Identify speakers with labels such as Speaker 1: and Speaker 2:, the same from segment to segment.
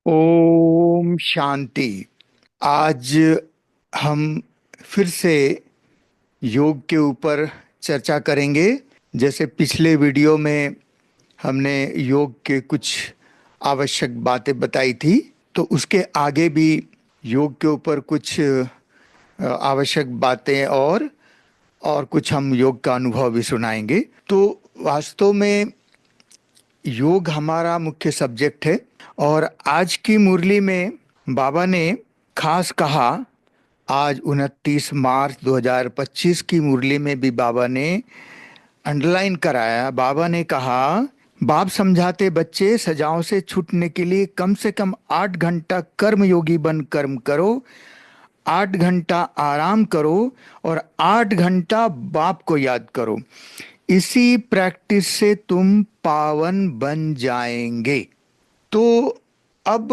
Speaker 1: ओम शांति। आज हम फिर से योग के ऊपर चर्चा करेंगे। जैसे पिछले वीडियो में हमने योग के कुछ आवश्यक बातें बताई थी, तो उसके आगे भी योग के ऊपर कुछ आवश्यक बातें और कुछ हम योग का अनुभव भी सुनाएंगे। तो वास्तव में योग हमारा मुख्य सब्जेक्ट है। और आज की मुरली में बाबा ने खास कहा, आज 29 मार्च 2025 की मुरली में भी बाबा ने अंडरलाइन कराया। बाबा ने कहा, बाप समझाते बच्चे, सजाओं से छूटने के लिए कम से कम 8 घंटा कर्म योगी बन कर्म करो, 8 घंटा आराम करो और 8 घंटा बाप को याद करो। इसी प्रैक्टिस से तुम पावन बन जाएंगे। तो अब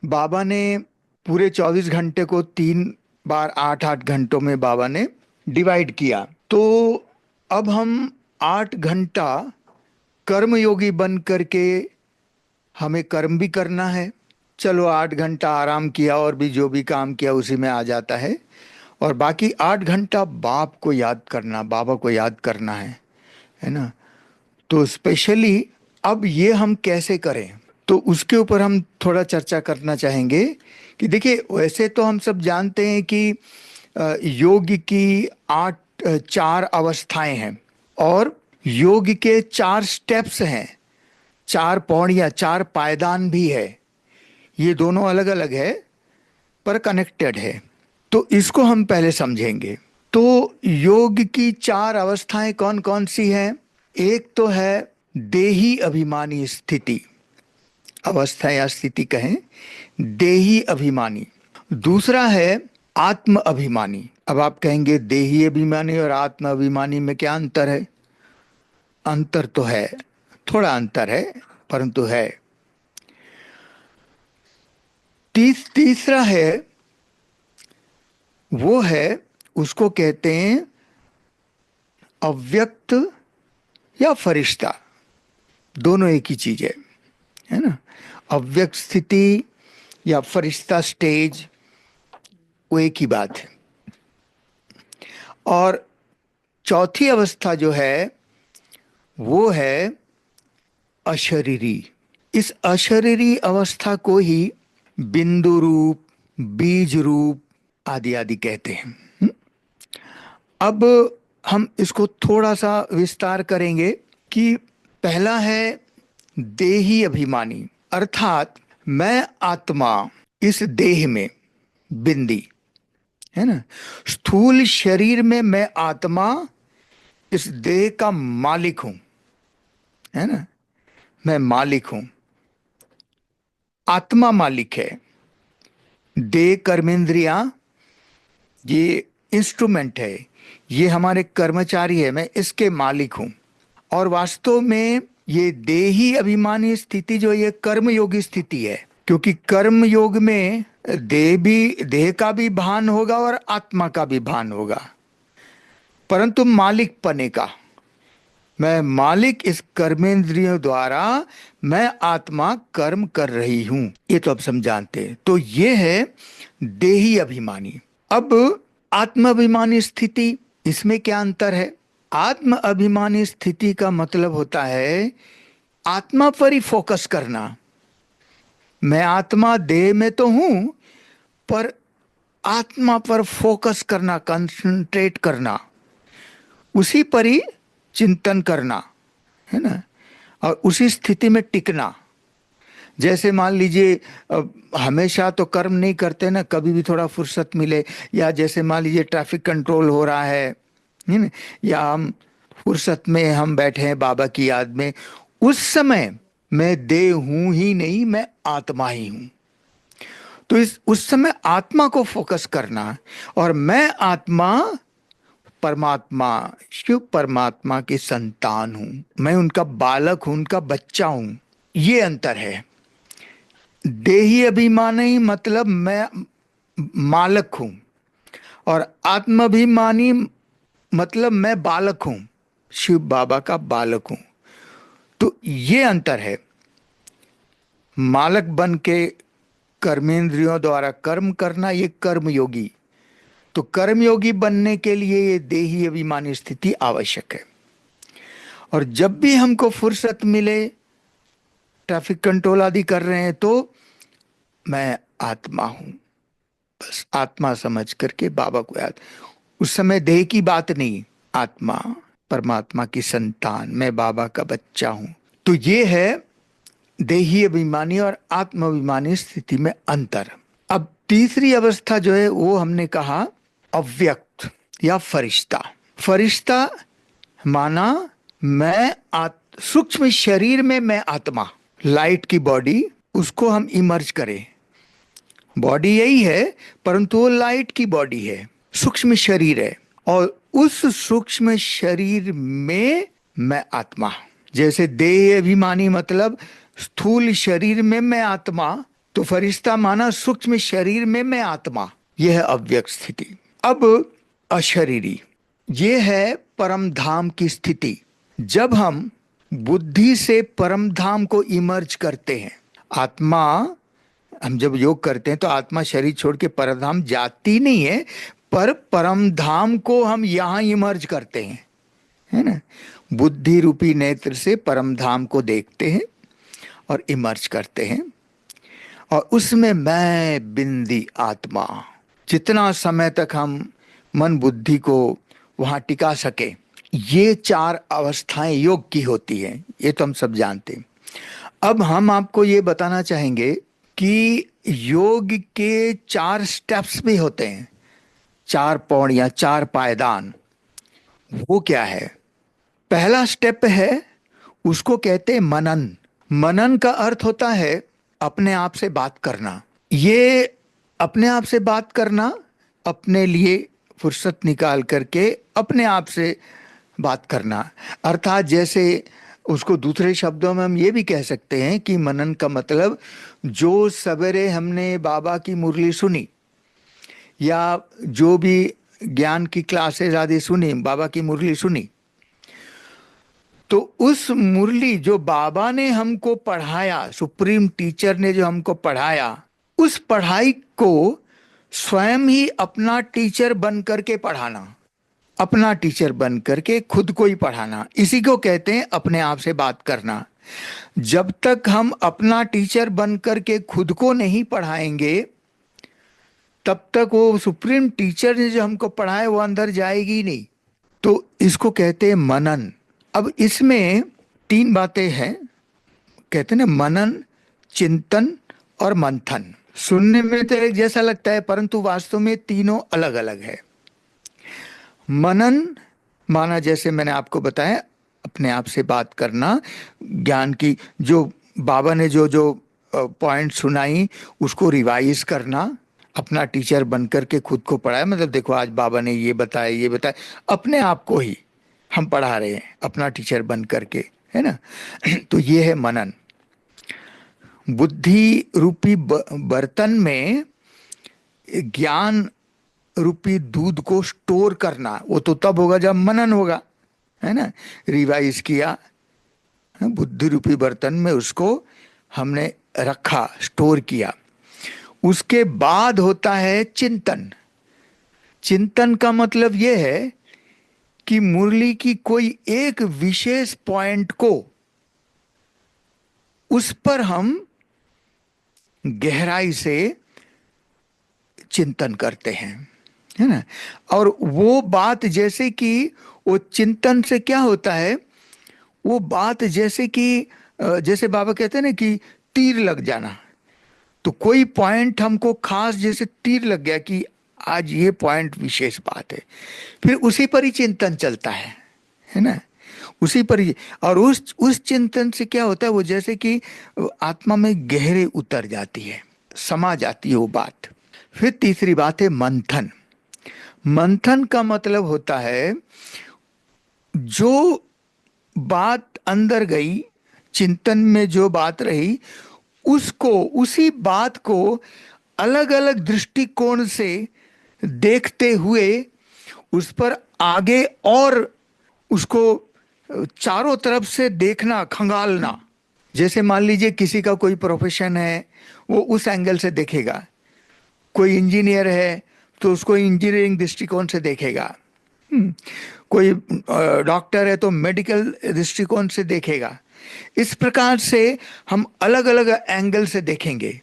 Speaker 1: बाबा ने पूरे 24 घंटे को 3 बार 8-8 घंटों में बाबा ने डिवाइड किया। तो अब हम 8 घंटा कर्मयोगी बन करके हमें कर्म भी करना है। चलो 8 घंटा आराम किया और भी जो भी काम किया उसी में आ जाता है। और बाकी 8 घंटा बाप को याद करना, बाबा को याद करना है ना। तो स्पेशली अब ये हम कैसे करें, तो उसके ऊपर हम थोड़ा चर्चा करना चाहेंगे। कि देखिए, वैसे तो हम सब जानते हैं कि योग की 4 अवस्थाएं हैं और योग के 4 स्टेप्स हैं, 4 पौड़ियां, 4 पायदान भी है। ये दोनों अलग अलग है पर कनेक्टेड है। तो इसको हम पहले समझेंगे। तो योग की 4 अवस्थाएं कौन कौन सी हैं? एक तो है देही अभिमानी स्थिति, अवस्था या स्थिति कहें, देही अभिमानी। दूसरा है आत्म अभिमानी। अब आप कहेंगे देही अभिमानी और आत्म अभिमानी में क्या अंतर है? अंतर तो है, थोड़ा अंतर है, परंतु है। तीसरा है, वो है, उसको कहते हैं अव्यक्त या फरिश्ता। दोनों एक ही चीज है ना। अव्यक्त स्थिति या फरिश्ता स्टेज, वो एक ही बात है। और चौथी अवस्था जो है वो है अशरीरी। इस अशरीरी अवस्था को ही बिंदु रूप, बीज रूप आदि आदि कहते हैं। अब हम इसको थोड़ा सा विस्तार करेंगे कि पहला है देही अभिमानी, अर्थात मैं आत्मा इस देह में, बिंदी है ना, स्थूल शरीर में मैं आत्मा इस देह का मालिक हूं, है ना। मैं मालिक हूं, आत्मा मालिक है। देह कर्मेंद्रियां ये इंस्ट्रूमेंट है, ये हमारे कर्मचारी है, मैं इसके मालिक हूं। और वास्तव में ये देही अभिमानी स्थिति जो ये कर्म योगी स्थिति है, क्योंकि कर्म योग में देह का भी भान होगा और आत्मा का भी भान होगा, परंतु मालिक पने का। मैं मालिक इस कर्मेंद्रियों द्वारा, मैं आत्मा कर्म कर रही हूं। ये तो अब समझाते हैं। तो ये है देही अभिमानी। अब आत्म अभिमानी स्थिति, इसमें क्या अंतर है? आत्म अभिमानी स्थिति का मतलब होता है आत्मा पर ही फोकस करना। मैं आत्मा देह में तो हूं, पर आत्मा पर फोकस करना, कंसंट्रेट करना, उसी पर ही चिंतन करना, है ना। और उसी स्थिति में टिकना। जैसे मान लीजिए, हमेशा तो कर्म नहीं करते ना, कभी भी थोड़ा फुर्सत मिले, या जैसे मान लीजिए ट्रैफिक कंट्रोल हो रहा है ना, या हम फुर्सत में हम बैठे हैं बाबा की याद में, उस समय मैं देह हूं ही नहीं, मैं आत्मा ही हूं। तो इस उस समय आत्मा को फोकस करना। और मैं आत्मा परमात्मा, शिव परमात्मा की संतान हूं, मैं उनका बालक हूं, उनका बच्चा हूं। ये अंतर है। देही अभिमानी मतलब मैं मालक हूं, और आत्माभिमानी मतलब मैं बालक हूं, शिव बाबा का बालक हूं। तो ये अंतर है। मालक बन के कर्मेंद्रियों द्वारा कर्म करना, ये कर्मयोगी। तो कर्मयोगी बनने के लिए ये देही अभिमानी स्थिति आवश्यक है। और जब भी हमको फुर्सत मिले, ट्रैफिक कंट्रोल आदि कर रहे हैं, तो मैं आत्मा हूं, बस आत्मा समझ करके बाबा को याद। उस समय देह की बात नहीं, आत्मा, परमात्मा की संतान, मैं बाबा का बच्चा हूं। तो ये है देही अभिमानी और आत्म अभिमानी स्थिति में अंतर। अब तीसरी अवस्था जो है वो हमने कहा अव्यक्त या फरिश्ता। फरिश्ता माना मैं सूक्ष्म शरीर में मैं आत्मा, लाइट की बॉडी, उसको हम इमर्ज करें। बॉडी यही है परंतु वो लाइट की बॉडी है, सूक्ष्म शरीर है, और उस सूक्ष्म शरीर में मैं आत्मा। जैसे देह अभिमानी मतलब स्थूल शरीर में मैं आत्मा, तो फरिश्ता माना सूक्ष्म शरीर में मैं आत्मा। यह है अव्यक्त स्थिति। अब अशरीरी, ये है परम धाम की स्थिति। जब हम बुद्धि से परम धाम को इमर्ज करते हैं, आत्मा, हम जब योग करते हैं तो आत्मा शरीर छोड़ के परम धाम जाती नहीं है, पर परम धाम को हम यहां इमर्ज करते हैं, है ना। बुद्धि रूपी नेत्र से परम धाम को देखते हैं और इमर्ज करते हैं, और उसमें मैं बिंदी आत्मा, जितना समय तक हम मन बुद्धि को वहां टिका सके। ये चार अवस्थाएं योग की होती हैं, ये तो हम सब जानते हैं। अब हम आपको ये बताना चाहेंगे कि योग के 4 स्टेप्स भी होते हैं, 4 पौड़ियां, 4 पायदान। वो क्या है? पहला स्टेप है, उसको कहते हैं मनन। मनन का अर्थ होता है अपने आप से बात करना। ये अपने आप से बात करना, अपने लिए फुर्सत निकाल करके अपने आप से बात करना, अर्थात जैसे उसको दूसरे शब्दों में हम ये भी कह सकते हैं कि मनन का मतलब, जो सवेरे हमने बाबा की मुरली सुनी या जो भी ज्ञान की क्लासेस आदि सुनी, बाबा की मुरली सुनी, तो उस मुरली जो बाबा ने हमको पढ़ाया, सुप्रीम टीचर ने जो हमको पढ़ाया, उस पढ़ाई को स्वयं ही अपना टीचर बन करके पढ़ाना, अपना टीचर बन करके खुद को ही पढ़ाना, इसी को कहते हैं अपने आप से बात करना। जब तक हम अपना टीचर बन करके खुद को नहीं पढ़ाएंगे, तब तक वो सुप्रीम टीचर ने जो हमको पढ़ाया वो अंदर जाएगी नहीं। तो इसको कहते हैं मनन। अब इसमें 3 बातें हैं, कहते हैं ना, मनन, चिंतन और मंथन। सुनने में तो एक जैसा लगता है, परंतु वास्तव में तीनों अलग अलग है। मनन माना, जैसे मैंने आपको बताया, अपने आप से बात करना, ज्ञान की जो बाबा ने जो जो पॉइंट सुनाई उसको रिवाइज करना, अपना टीचर बनकर के खुद को पढ़ाया, मतलब देखो आज बाबा ने ये बताया, ये बताया, अपने आप को ही हम पढ़ा रहे हैं अपना टीचर बन करके, है ना। तो ये है मनन। बुद्धि रूपी बर्तन में ज्ञान रूपी दूध को स्टोर करना, वो तो तब होगा जब मनन होगा, है ना। रिवाइज किया, बुद्धि रूपी बर्तन में उसको हमने रखा, स्टोर किया। उसके बाद होता है चिंतन। चिंतन का मतलब यह है कि मुरली की कोई एक विशेष पॉइंट को, उस पर हम गहराई से चिंतन करते हैं, है ना। और वो बात, जैसे कि वो चिंतन से क्या होता है, वो बात जैसे कि जैसे बाबा कहते हैं ना कि तीर लग जाना। तो कोई पॉइंट हमको खास जैसे तीर लग गया कि आज ये पॉइंट विशेष बात है, फिर उसी पर ही चिंतन चलता है ना, उसी पर ही। और उस चिंतन से क्या होता है, वो जैसे कि आत्मा में गहरे उतर जाती है, समा जाती है वो बात। फिर तीसरी बात है मंथन। मंथन का मतलब होता है जो बात अंदर गई, चिंतन में जो बात रही, उसको, उसी बात को अलग अलग दृष्टिकोण से देखते हुए उस पर आगे और उसको चारों तरफ से देखना, खंगालना। जैसे मान लीजिए किसी का कोई प्रोफेशन है, वो उस एंगल से देखेगा। कोई इंजीनियर है तो उसको इंजीनियरिंग दृष्टिकोण से देखेगा। कोई डॉक्टर है तो मेडिकल दृष्टिकोण से देखेगा। इस प्रकार से हम अलग अलग एंगल से देखेंगे।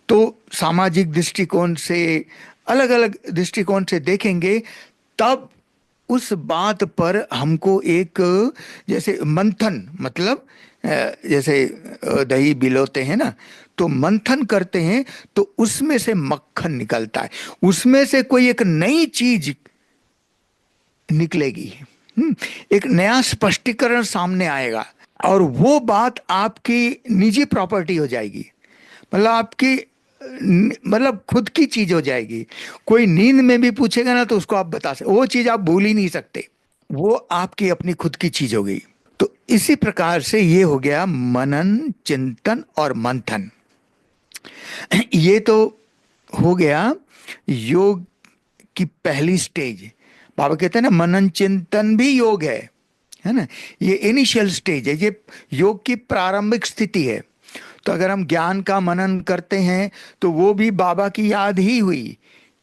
Speaker 1: तो सामाजिक दृष्टिकोण से, अलग अलग दृष्टिकोण से देखेंगे, तब उस बात पर हमको एक, जैसे मंथन, मतलब जैसे दही बिलोते हैं ना, तो मंथन करते हैं तो उसमें से मक्खन निकलता है, उसमें से कोई एक नई चीज निकलेगी। एक नया स्पष्टीकरण सामने आएगा और वो बात आपकी निजी प्रॉपर्टी हो जाएगी, मतलब आपकी, मतलब खुद की चीज हो जाएगी। कोई नींद में भी पूछेगा ना तो उसको आप बता सकते, वो चीज आप भूल ही नहीं सकते, वो आपकी अपनी खुद की चीज हो गई। तो इसी प्रकार से ये हो गया मनन, चिंतन और मंथन। ये तो हो गया योग की पहली स्टेज। बाबा कहते हैं ना, मनन चिंतन भी योग है ना। ये इनिशियल स्टेज है, ये योग की प्रारंभिक स्थिति है। तो अगर हम ज्ञान का मनन करते हैं तो वो भी बाबा की याद ही हुई,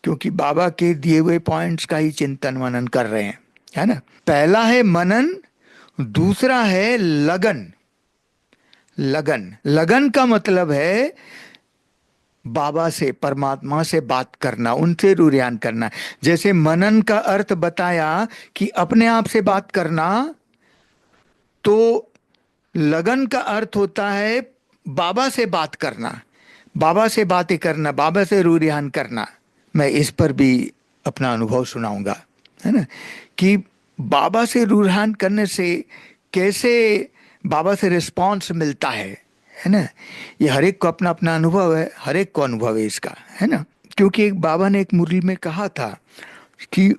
Speaker 1: क्योंकि बाबा के दिए हुए पॉइंट्स का ही चिंतन मनन कर रहे हैं, है ना। पहला है मनन, दूसरा है लगन। लगन, लगन का मतलब है बाबा से, परमात्मा से बात करना, उनसे रुरियान करना। जैसे मनन का अर्थ बताया कि अपने आप से बात करना, तो लगन का अर्थ होता है बाबा से बात करना, बाबा से बातें करना, बाबा से रुरियान करना। मैं इस पर भी अपना अनुभव सुनाऊंगा, है ना, कि बाबा से रुरियान करने से कैसे बाबा से रिस्पॉन्स मिलता है ना। ये हर एक को अपना अपना अनुभव है, हर एक को अनुभव है इसका, है ना। क्योंकि एक बाबा ने एक मुरली में कहा था कि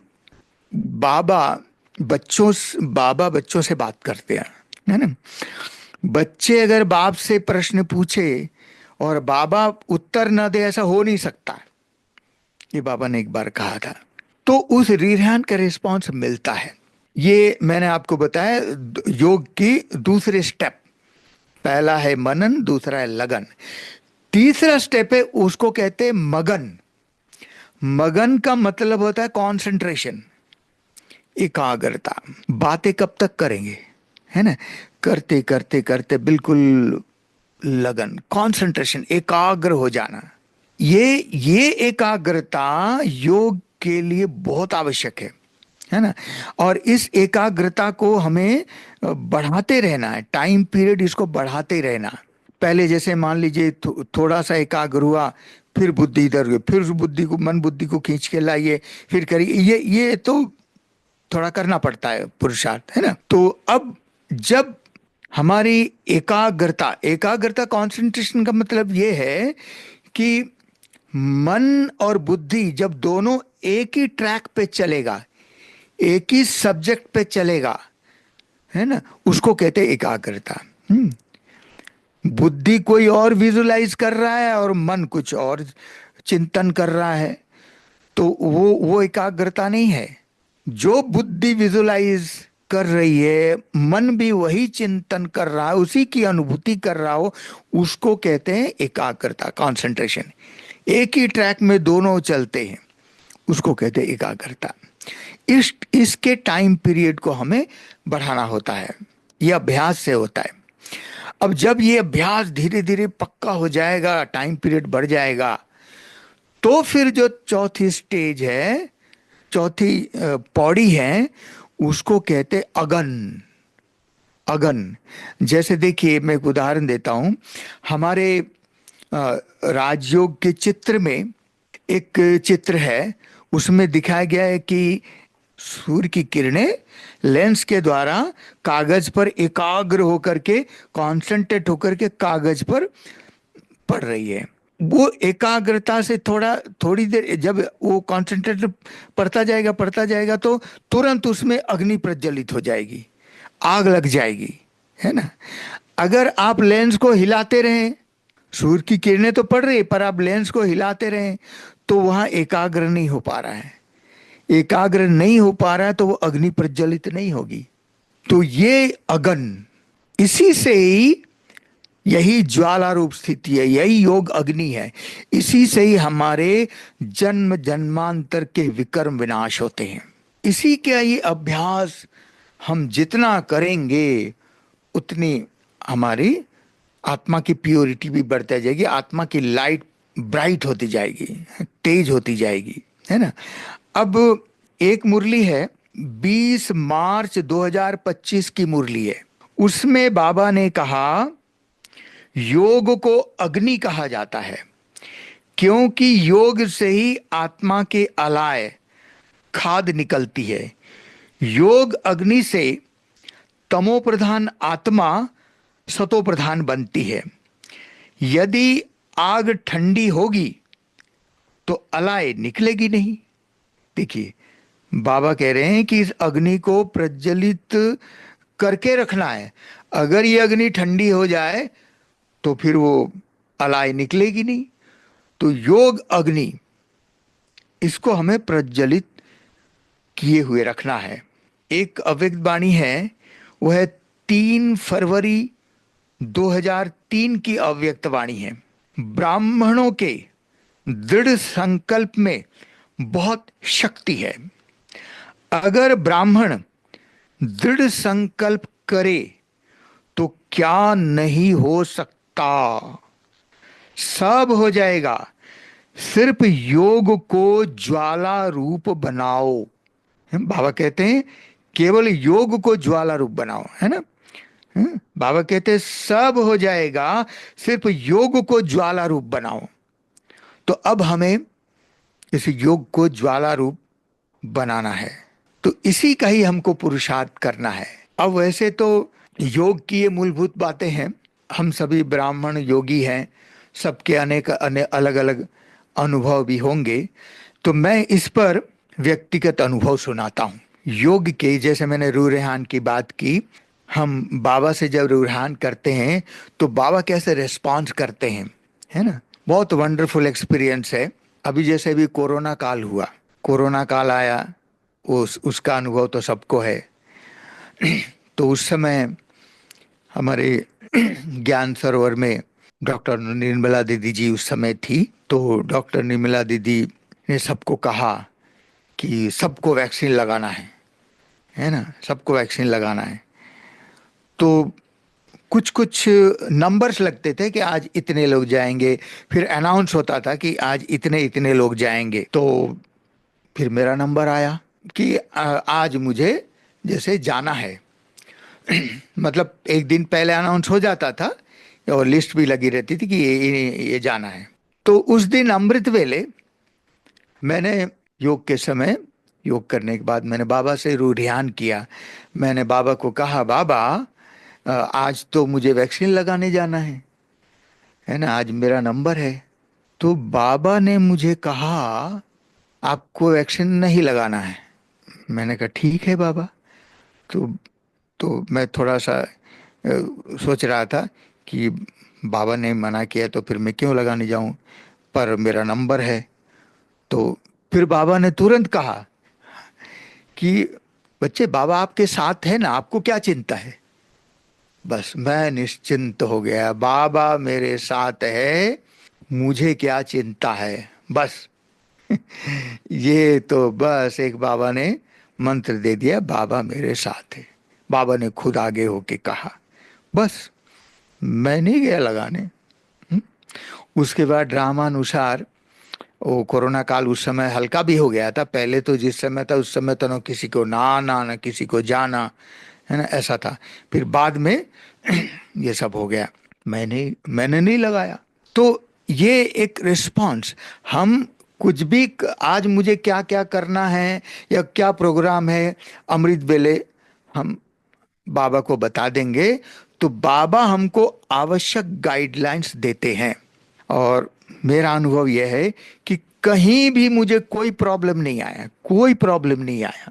Speaker 1: बाबा बच्चों से बात करते हैं, है ना। बच्चे अगर बाप से प्रश्न पूछे और बाबा उत्तर न दे, ऐसा हो नहीं सकता। ये बाबा ने एक बार कहा था। तो उस रिहान का रिस्पॉन्स मिलता है। ये मैंने आपको बताया योग की दूसरे स्टेप। पहला है मनन, दूसरा है लगन, तीसरा स्टेप है उसको कहते हैं मगन। मगन का मतलब होता है कंसंट्रेशन, एकाग्रता। बातें कब तक करेंगे, है ना, करते करते करते बिल्कुल लगन, कंसंट्रेशन, एकाग्र हो जाना। ये एकाग्रता योग के लिए बहुत आवश्यक है ना। और इस एकाग्रता को हमें बढ़ाते रहना है, टाइम पीरियड इसको बढ़ाते रहना। पहले जैसे मान लीजिए थोड़ा सा एकाग्र हुआ, फिर बुद्धि इधर गई, फिर मन बुद्धि को खींच के लाइए, फिर करिए, ये तो थोड़ा करना पड़ता है पुरुषार्थ, है ना। तो अब जब हमारी एकाग्रता कंसंट्रेशन का मतलब ये है कि मन और बुद्धि जब दोनों एक ही ट्रैक पे चलेगा, एक ही सब्जेक्ट पे चलेगा, है ना, उसको कहते हैं एकाग्रता। बुद्धि कोई और विजुलाइज कर रहा है और मन कुछ और चिंतन कर रहा है, तो वो एकाग्रता नहीं है। जो बुद्धि विजुलाइज कर रही है, मन भी वही चिंतन कर रहा है, उसी की अनुभूति कर रहा हो, उसको कहते हैं एकाग्रता, कंसंट्रेशन। एक ही ट्रैक में दोनों चलते हैं, उसको कहते हैं एकाग्रता। इसके टाइम पीरियड को हमें बढ़ाना होता है, यह अभ्यास से होता है। अब जब ये अभ्यास धीरे धीरे पक्का हो जाएगा, टाइम पीरियड बढ़ जाएगा, तो फिर जो चौथी स्टेज है, चौथी पौड़ी है, उसको कहते अगन। अगन, जैसे देखिए मैं एक उदाहरण देता हूं। हमारे राजयोग के चित्र में एक चित्र है, उसमें दिखाया गया है कि सूर्य की किरणें लेंस के द्वारा कागज पर एकाग्र होकर के, कॉन्सेंट्रेट होकर के कागज पर पड़ रही है। वो एकाग्रता से थोड़ी देर जब वो कॉन्सेंट्रेट पड़ता जाएगा तो तुरंत उसमें अग्नि प्रज्वलित हो जाएगी, आग लग जाएगी, है ना। अगर आप लेंस को हिलाते रहें, सूर्य की किरणें तो पड़ रही है पर आप लेंस को हिलाते रहें, तो वहां एकाग्र नहीं हो पा रहा है। एकाग्र नहीं हो पा रहा है तो वो अग्नि प्रज्वलित नहीं होगी। तो ये अगन, इसी से ही यही ज्वाला रूप स्थिति है, यही योग अग्नि है। इसी से ही हमारे जन्म जन्मांतर के विकर्म विनाश होते हैं। इसी का ही अभ्यास हम जितना करेंगे उतनी हमारी आत्मा की प्योरिटी भी बढ़ती जाएगी, आत्मा की लाइट ब्राइट होती जाएगी, तेज होती जाएगी, है ना। अब एक मुरली है, 20 मार्च 2025 की मुरली है। उसमें बाबा ने कहा योग को अग्नि कहा जाता है, क्योंकि योग से ही आत्मा के अलाय खाद निकलती है। योग अग्नि से तमो प्रधान आत्मा सतो प्रधान बनती है। यदि आग ठंडी होगी तो अलाय निकलेगी नहीं। देखिए, बाबा कह रहे हैं कि इस अग्नि को प्रज्वलित करके रखना है। अगर ये अग्नि ठंडी हो जाए तो फिर वो अलाय निकलेगी नहीं। तो योग अग्नि, इसको हमें प्रज्वलित किए हुए रखना है। एक अव्यक्त वाणी है, वो है 3 फरवरी 2003 की अव्यक्त वाणी है। ब्राह्मणों के दृढ़ संकल्प में बहुत शक्ति है। अगर ब्राह्मण दृढ़ संकल्प करे तो क्या नहीं हो सकता, सब हो जाएगा। सिर्फ योग को ज्वाला रूप बनाओ। बाबा कहते हैं केवल योग को ज्वाला रूप बनाओ, है ना। बाबा कहते हैं सब हो जाएगा, सिर्फ योग को ज्वाला रूप बनाओ। तो अब हमें इस योग को ज्वाला रूप बनाना है, तो इसी का ही हमको पुरुषार्थ करना है। अब वैसे तो योग की ये मूलभूत बातें हैं, हम सभी ब्राह्मण योगी हैं, सबके अनेक अलग अलग अनुभव भी होंगे। तो मैं इस पर व्यक्तिगत अनुभव सुनाता हूँ योग के। जैसे मैंने रूह रेहान की बात की, हम बाबा से जब रूह रेहान करते हैं तो बाबा कैसे रिस्पॉन्स करते हैं, है ना। बहुत वंडरफुल एक्सपीरियंस है। अभी जैसे भी कोरोना काल हुआ, कोरोना काल आया, उसका अनुभव तो सबको है। तो उस समय हमारे ज्ञान सरोवर में डॉक्टर निर्मला दीदी जी उस समय थी। तो डॉक्टर निर्मला दीदी ने सबको कहा कि सबको वैक्सीन लगाना है ना, सबको वैक्सीन लगाना है। तो कुछ कुछ नंबर्स लगते थे कि आज इतने लोग जाएंगे, फिर अनाउंस होता था कि आज इतने इतने लोग जाएंगे। तो फिर मेरा नंबर आया कि आज मुझे जैसे जाना है। मतलब एक दिन पहले अनाउंस हो जाता था और लिस्ट भी लगी रहती थी कि ये जाना है। तो उस दिन अमृत वेले मैंने योग के समय, योग करने के बाद मैंने बाबा से रूह ध्यान किया। मैंने बाबा को कहा, बाबा आज तो मुझे वैक्सीन लगाने जाना है ना, आज मेरा नंबर है। तो बाबा ने मुझे कहा आपको वैक्सीन नहीं लगाना है। मैंने कहा ठीक है बाबा। तो मैं थोड़ा सा सोच रहा था कि बाबा ने मना किया तो फिर मैं क्यों लगाने जाऊं, पर मेरा नंबर है। तो फिर बाबा ने तुरंत कहा कि बच्चे बाबा आपके साथ है ना, आपको क्या चिंता है। बस मैं निश्चिंत हो गया, बाबा मेरे साथ है, मुझे क्या चिंता है। बस ये तो बस एक बाबा ने मंत्र दे दिया, बाबा मेरे साथ है। बाबा ने खुद आगे होके कहा, बस मैं नहीं गया लगाने। हम्म? उसके बाद ड्रामानुसार वो कोरोना काल उस समय हल्का भी हो गया था। पहले तो जिस समय था उस समय तो न किसी को ना आना न किसी को जाना, है ना, ऐसा था। फिर बाद में ये सब हो गया, मैंने नहीं लगाया। तो ये एक रिस्पांस, हम कुछ भी आज मुझे क्या क्या करना है या क्या प्रोग्राम है, अमृत वेले हम बाबा को बता देंगे तो बाबा हमको आवश्यक गाइडलाइंस देते हैं। और मेरा अनुभव यह है कि कहीं भी मुझे कोई प्रॉब्लम नहीं आया, कोई प्रॉब्लम नहीं आया।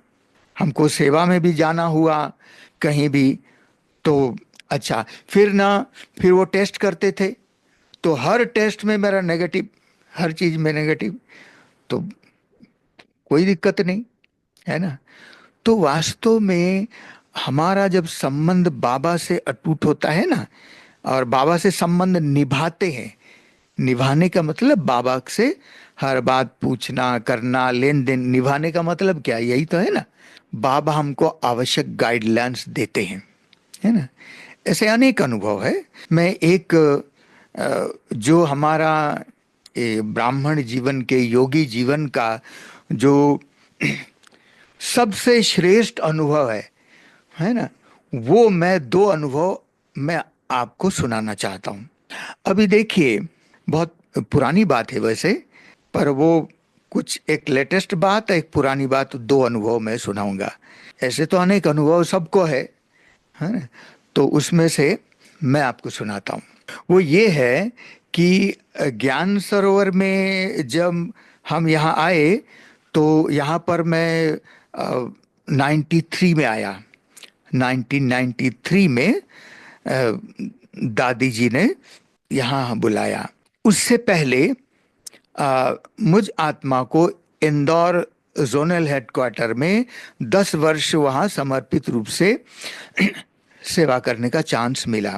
Speaker 1: हमको सेवा में भी जाना हुआ कहीं भी तो अच्छा, फिर वो टेस्ट करते थे तो हर टेस्ट में मेरा नेगेटिव, हर चीज में नेगेटिव, तो कोई दिक्कत नहीं, है ना। तो वास्तव में हमारा जब संबंध बाबा से अटूट होता है ना, और बाबा से संबंध निभाते हैं। निभाने का मतलब बाबा से हर बात पूछना, करना, लेन देन। निभाने का मतलब क्या, यही तो है ना। बाबा हमको आवश्यक गाइडलाइंस देते हैं, है ना। ऐसे अनेक अनुभव है। मैं एक जो हमारा ब्राह्मण जीवन के, योगी जीवन का जो सबसे श्रेष्ठ अनुभव है ना, वो मैं दो अनुभव मैं आपको सुनाना चाहता हूँ। अभी देखिए, बहुत पुरानी बात है वैसे, पर वो कुछ एक लेटेस्ट बात, एक पुरानी बात, दो अनुभव मैं सुनाऊंगा। ऐसे तो अनेक अनुभव सबको है ना। तो उसमें से मैं आपको सुनाता हूँ। वो ये है कि ज्ञान सरोवर में जब हम यहाँ आए, तो यहाँ पर मैं 93 में आया। 1993 में दादी जी ने यहाँ बुलाया। उससे पहले मुझ आत्मा को इंदौर जोनल हेडक्वार्टर में 10 वर्ष वहाँ समर्पित रूप से सेवा करने का चांस मिला।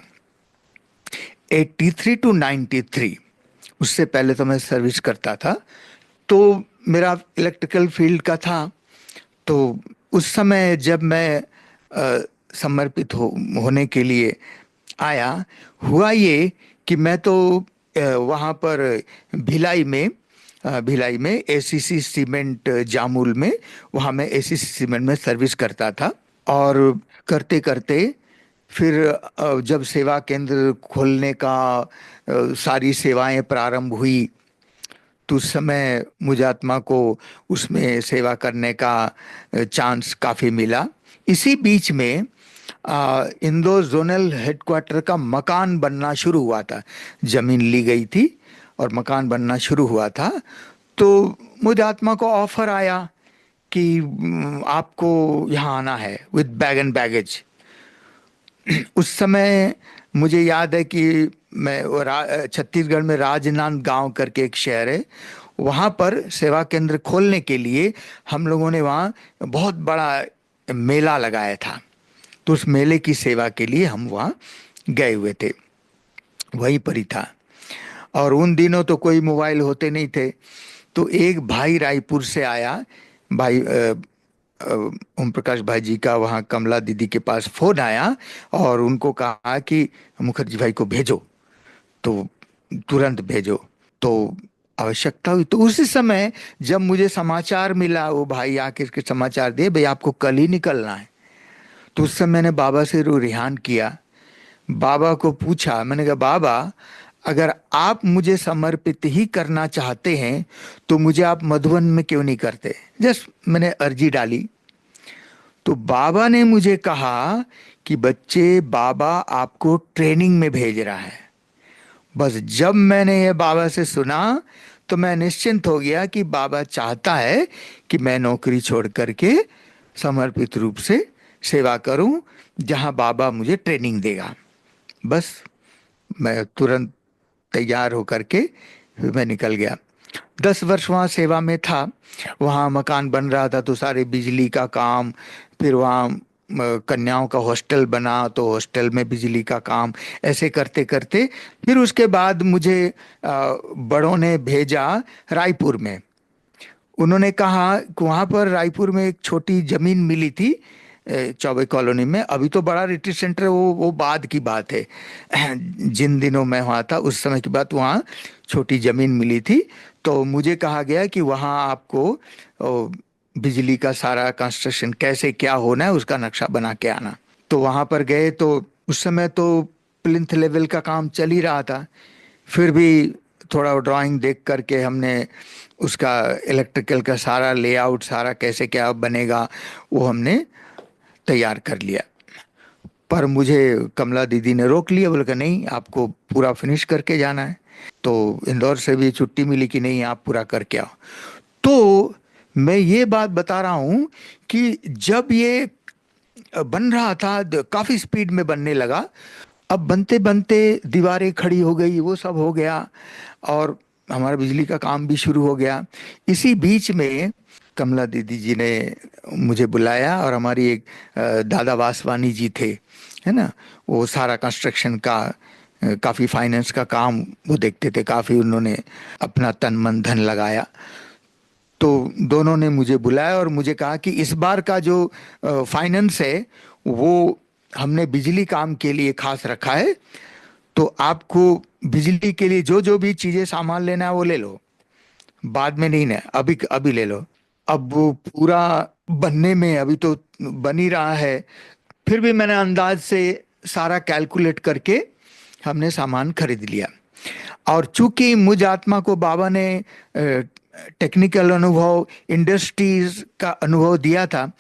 Speaker 1: 83 टू 93, उससे पहले तो मैं सर्विस करता था, तो मेरा इलेक्ट्रिकल फील्ड का था। तो उस समय जब मैं समर्पित होने के लिए आया, हुआ ये कि मैं तो वहाँ पर भिलाई में एसीसी सीमेंट जामुल में, वहाँ मैं एसीसी सीमेंट में सर्विस करता था। और करते करते फिर जब सेवा केंद्र खोलने का सारी सेवाएं प्रारंभ हुई, तो उस समय मुझ आत्मा को उसमें सेवा करने का चांस काफ़ी मिला। इसी बीच में इंदौर जोनल हेडक्वार्टर का मकान बनना शुरू हुआ था। जमीन ली गई थी और मकान बनना शुरू हुआ था। तो मुझ आत्मा को ऑफर आया कि आपको यहाँ आना है विद बैग एंड बैगेज। उस समय मुझे याद है कि मैं छत्तीसगढ़ में राजनांद गांव करके एक शहर है, वहाँ पर सेवा केंद्र खोलने के लिए हम लोगों ने वहाँ बहुत बड़ा मेला लगाया था। तो उस मेले की सेवा के लिए हम वहाँ गए हुए थे, वहीं पर ही था। और उन दिनों तो कोई मोबाइल होते नहीं थे। तो एक भाई रायपुर से आया, भाई ओम प्रकाश भाई जी का, वहाँ कमला दीदी के पास फोन आया और उनको कहा कि मुखर्जी भाई को भेजो, तो तुरंत भेजो। तो आवश्यकता हुई, तो उसी समय जब मुझे समाचार मिला, वो भाई आके के समाचार दिए, भाई आपको कल ही निकलना है। तो उस समय मैंने बाबा से रिहान किया। बाबा को पूछा, मैंने कहा बाबा, अगर आप मुझे समर्पित ही करना चाहते हैं तो मुझे आप मधुबन में क्यों नहीं करते। जस्ट मैंने अर्जी डाली। तो बाबा ने मुझे कहा कि बच्चे, बाबा आपको ट्रेनिंग में भेज रहा है। बस जब मैंने ये बाबा से सुना तो मैं निश्चिंत हो गया कि बाबा चाहता है कि मैं नौकरी छोड़ करके समर्पित रूप से सेवा करूं, जहां बाबा मुझे ट्रेनिंग देगा। बस मैं तुरंत तैयार होकर के फिर मैं निकल गया। 10 वर्ष वहाँ सेवा में था। वहाँ मकान बन रहा था तो सारे बिजली का काम, फिर वहाँ कन्याओं का हॉस्टल बना तो हॉस्टल में बिजली का काम, ऐसे करते करते फिर उसके बाद मुझे बड़ों ने भेजा रायपुर में। उन्होंने कहा कि वहाँ पर रायपुर में एक छोटी जमीन मिली थी चौबे कॉलोनी में। अभी तो बड़ा रिट्रीट सेंटर है, वो बाद की बात है। जिन दिनों मैं वहाँ था उस समय की बात, वहाँ छोटी जमीन मिली थी। तो मुझे कहा गया कि वहाँ आपको बिजली का सारा कंस्ट्रक्शन कैसे क्या होना है उसका नक्शा बना के आना। तो वहाँ पर गए तो उस समय तो प्लिंथ लेवल का काम चल ही रहा था। फिर भी थोड़ा ड्राइंग देख करके हमने उसका इलेक्ट्रिकल का सारा लेआउट, सारा कैसे क्या बनेगा, वो हमने तैयार कर लिया। पर मुझे कमला दीदी ने रोक लिया, बोले कि नहीं, आपको पूरा फिनिश करके जाना है। तो इंदौर से भी छुट्टी मिली कि नहीं, आप पूरा करके आओ। तो मैं ये बात बता रहा हूं कि जब ये बन रहा था, काफी स्पीड में बनने लगा। अब बनते बनते दीवारें खड़ी हो गई, वो सब हो गया और हमारा बिजली का काम भी शुरू हो गया। इसी बीच में कमला दीदी जी ने मुझे बुलाया और हमारी एक दादा वासवानी जी थे, है ना, वो सारा कंस्ट्रक्शन का काफ़ी फाइनेंस का काम वो देखते थे, काफ़ी उन्होंने अपना तन मन धन लगाया। तो दोनों ने मुझे बुलाया और मुझे कहा कि इस बार का जो फाइनेंस है वो हमने बिजली काम के लिए खास रखा है, तो आपको बिजली के लिए जो जो भी चीज़ें सामान लेना है वो ले लो, बाद में नहीं ना, अभी अभी ले लो। अब वो पूरा बनने में अभी तो बन ही रहा है, फिर भी मैंने अंदाज से सारा कैलकुलेट करके हमने सामान खरीद लिया। और चूंकि मुझ आत्मा को बाबा ने टेक्निकल अनुभव, इंडस्ट्रीज का अनुभव दिया था,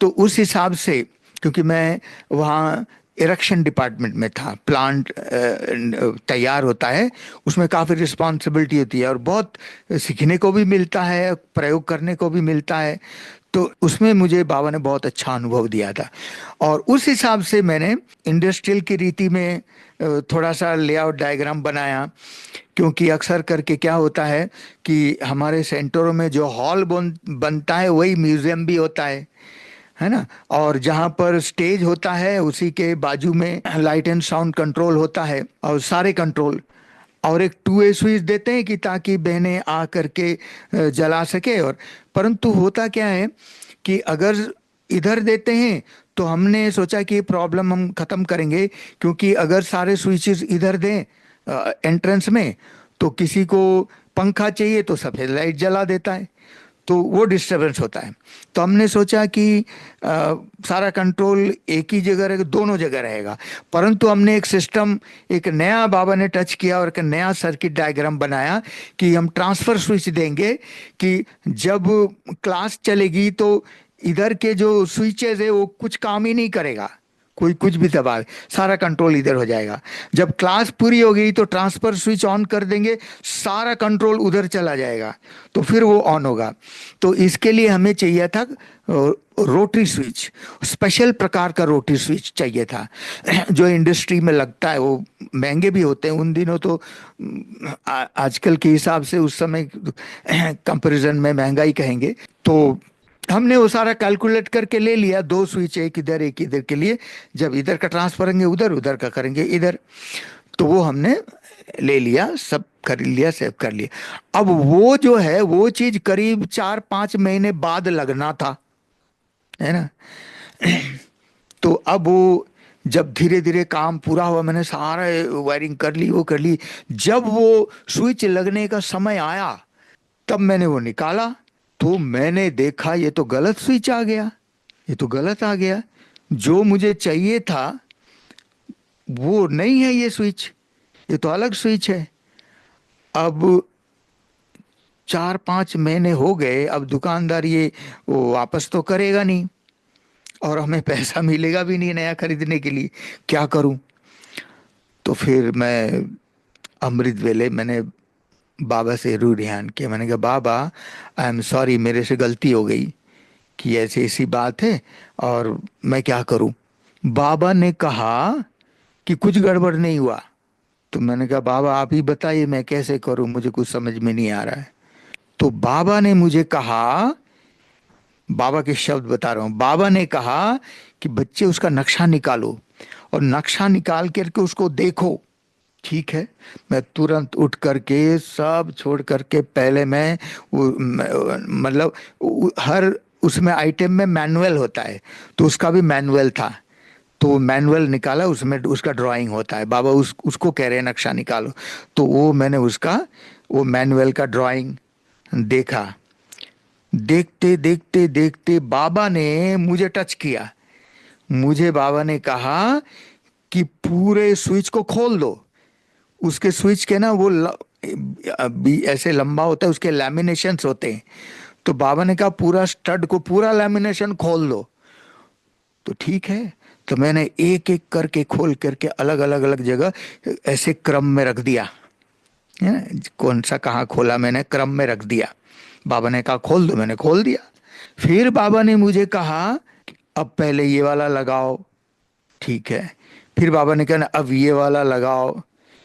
Speaker 1: तो उस हिसाब से, क्योंकि मैं वहाँ इरेक्शन डिपार्टमेंट में था, प्लांट तैयार होता है, उसमें काफ़ी रिस्पॉन्सिबिलिटी होती है और बहुत सीखने को भी मिलता है, प्रयोग करने को भी मिलता है। तो उसमें मुझे बाबा ने बहुत अच्छा अनुभव दिया था और उस हिसाब से मैंने इंडस्ट्रियल की रीति में थोड़ा सा लेआउट डायग्राम बनाया। क्योंकि अक्सर करके क्या होता है कि हमारे सेंटरों में जो हॉल बनता है वही म्यूजियम भी होता है ना। और जहाँ पर स्टेज होता है उसी के बाजू में लाइट एंड साउंड कंट्रोल होता है और सारे कंट्रोल, और एक टू वे स्विच देते हैं कि ताकि बहनें आ करके जला सके। और परंतु होता क्या है कि अगर इधर देते हैं तो हमने सोचा कि प्रॉब्लम हम खत्म करेंगे, क्योंकि अगर सारे स्विचेस इधर दें एंट्रेंस में, तो किसी को पंखा चाहिए तो सफेद लाइट जला देता है, तो वो डिस्टरबेंस होता है। तो हमने सोचा कि सारा कंट्रोल एक ही जगह रहेगा, दोनों जगह रहेगा। परंतु हमने एक सिस्टम, एक नया बाबा ने टच किया और एक नया सर्किट डायग्राम बनाया कि हम ट्रांसफर स्विच देंगे कि जब क्लास चलेगी तो इधर के जो स्विचेस है वो कुछ काम ही नहीं करेगा, कोई कुछ भी दबाए, सारा कंट्रोल इधर हो जाएगा। जब क्लास पूरी हो गई तो ट्रांसफर स्विच ऑन कर देंगे, सारा कंट्रोल उधर चला जाएगा, तो फिर वो ऑन होगा। तो इसके लिए हमें चाहिए था रोटरी स्विच, स्पेशल प्रकार का रोटरी स्विच चाहिए था जो इंडस्ट्री में लगता है। वो महंगे भी होते हैं, उन दिनों तो आजकल के हिसाब से उस समय कंपैरिजन में महंगाई कहेंगे। तो हमने वो सारा कैलकुलेट करके ले लिया, दो स्विच, एक इधर के लिए, जब इधर का ट्रांसफर करेंगे उधर, उधर का करेंगे इधर। तो वो हमने ले लिया, सब खरीद लिया, सेव कर लिया। अब वो जो है वो चीज करीब 4-5 महीने बाद लगना था, है ना। तो अब वो जब धीरे धीरे काम पूरा हुआ, मैंने सारा वायरिंग कर ली, वो कर ली, जब वो स्विच लगने का समय आया तब मैंने वो निकाला, तो मैंने देखा ये तो गलत स्विच आ गया, ये तो गलत आ गया, जो मुझे चाहिए था वो नहीं है ये स्विच, ये तो अलग स्विच है। अब 4-5 महीने हो गए, अब दुकानदार ये वो वापस तो करेगा नहीं और हमें पैसा मिलेगा भी नहीं नया खरीदने के लिए, क्या करूं। तो फिर मैं अमृत वेले मैंने बाबा से रू ध्यान किया, मैंने कहा बाबा आई एम सॉरी, मेरे से गलती हो गई कि ऐसी ऐसी बात है और मैं क्या करूं। बाबा ने कहा कि कुछ गड़बड़ नहीं हुआ। तो मैंने कहा बाबा आप ही बताइए मैं कैसे करूं, मुझे कुछ समझ में नहीं आ रहा है। तो बाबा ने मुझे कहा, बाबा के शब्द बता रहा हूं, बाबा ने कहा कि बच्चे उसका नक्शा निकालो और नक्शा निकाल करके उसको देखो। ठीक है, मैं तुरंत उठ करके सब छोड़ करके पहले मैं मतलब हर उसमें आइटम में मैनुअल होता है, तो उसका भी मैनुअल था, तो मैनुअल निकाला, उसमें उसका ड्राइंग होता है। बाबा उसको कह रहे हैं नक्शा निकालो, तो वो मैंने उसका वो मैनुअल का ड्राइंग देखा। देखते देखते देखते बाबा ने मुझे टच किया, मुझे बाबा ने कहा कि पूरे स्विच को खोल दो। उसके स्विच के ना वो ऐसे लंबा होता है, उसके लैमिनेशंस होते हैं। तो बाबा ने कहा पूरा स्टड को, पूरा लैमिनेशन खोल दो। तो ठीक है, तो मैंने एक एक करके खोल करके अलग अलग अलग जगह ऐसे क्रम में रख दिया, है ना? कौन सा कहाँ खोला, मैंने क्रम में रख दिया। बाबा ने कहा खोल दो, मैंने खोल दिया। फिर बाबा ने मुझे कहा अब पहले ये वाला लगाओ, ठीक है। फिर बाबा ने कहा अब ये वाला लगाओ,